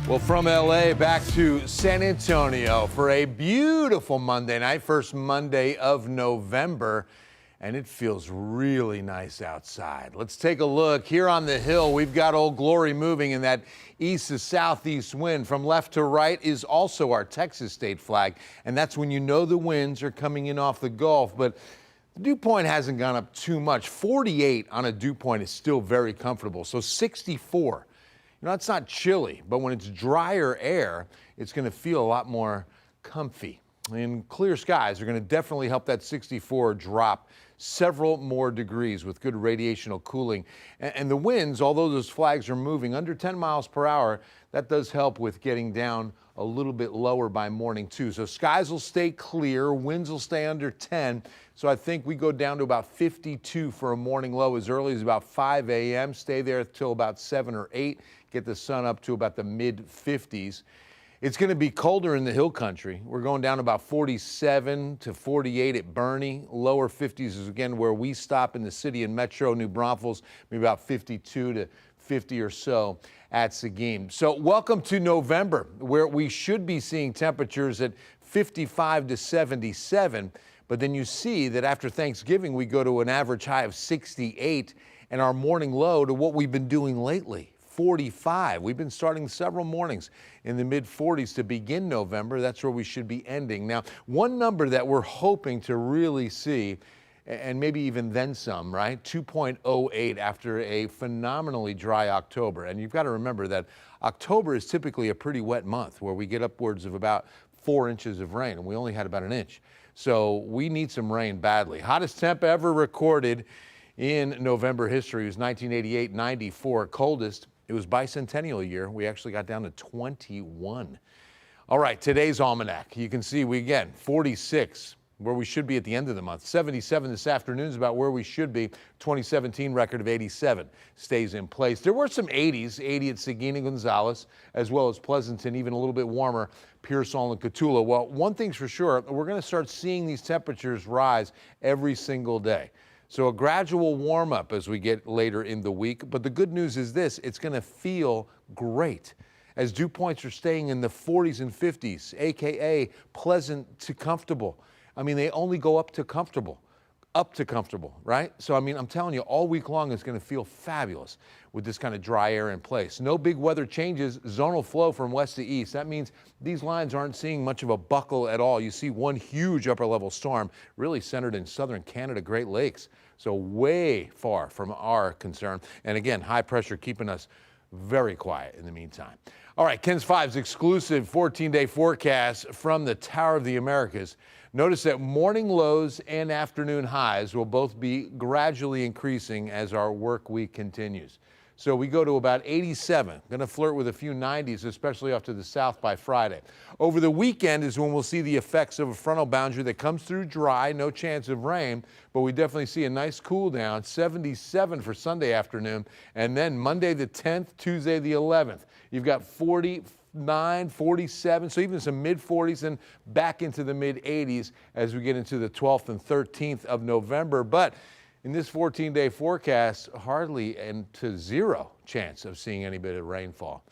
Well, from LA back to San Antonio for a beautiful Monday night, first Monday of November, and it feels really nice outside. Let's take a look. Here on the hill, we've got Old Glory moving in that east to southeast wind. From left to right is also our Texas state flag, and that's when you know the winds are coming in off the Gulf. But the dew point hasn't gone up too much. 48 on a dew point is still very comfortable, so 64. You know, it's not chilly, but when it's drier air, it's going to feel a lot more comfy. And clear skies are going to definitely help that 64 drop several more degrees with good radiational cooling. And the winds, although those flags are moving under 10 miles per hour, that does help with getting down a little bit lower by morning too. So skies will stay clear, winds will stay under 10. So I think we go down to about 52 for a morning low as early as about 5 a.m. Stay there till about 7 or 8. Get the sun up to about the mid 50s. It's going to be colder in the hill country. We're going down about 47 to 48 at Bernie. Lower 50s is again where we stop in the city and metro New Braunfels, maybe about 52 to 50 or so at Seguin. So welcome to November, where we should be seeing temperatures at 55 to 77. But then you see that after Thanksgiving, we go to an average high of 68 and our morning low to what we've been doing lately, 45. We've been starting several mornings in the mid 40s to begin November. That's where we should be ending. Now, one number that we're hoping to really see, and maybe even then some, right? 2.08 after a phenomenally dry October. And you've got to remember that October is typically a pretty wet month where we get upwards of about 4 inches of rain, and we only had about an inch. So we need some rain badly. Hottest temp ever recorded in November history was 1988, 94. Coldest, it was bicentennial year. We actually got down to 21. All right, today's almanac. You can see we, again, 46, where we should be at the end of the month. 77 this afternoon is about where we should be. 2017 record of 87 stays in place. There were some 80s, 80 at Seguin and Gonzales, as well as Pleasanton, even a little bit warmer, Pearsall and Cotulla. Well, one thing's for sure, we're going to start seeing these temperatures rise every single day. So a gradual warm up as we get later in the week. But the good news is this, it's going to feel great as dew points are staying in the 40s and 50s, AKA pleasant to comfortable. I mean, they only go up to comfortable, right? So, I mean, I'm telling you, all week long is going to feel fabulous with this kind of dry air in place. No big weather changes, zonal flow from west to east. That means these lines aren't seeing much of a buckle at all. You see one huge upper level storm really centered in southern Canada, Great Lakes. So way far from our concern. And again, high pressure keeping us very quiet in the meantime. All right, KENS 5's exclusive 14-day forecast from the Tower of the Americas. Notice that morning lows and afternoon highs will both be gradually increasing as our work week continues. So we go to about 87, going to flirt with a few 90s, especially off to the south by Friday. Over the weekend is when we'll see the effects of a frontal boundary that comes through dry, no chance of rain, but we definitely see a nice cool down, 77 for Sunday afternoon, and then Monday the 10th, Tuesday the 11th. You've got 49, 47, so even some mid 40s and back into the mid 80s as we get into the 12th and 13th of November. But in this 14-day forecast, hardly and to zero chance of seeing any bit of rainfall.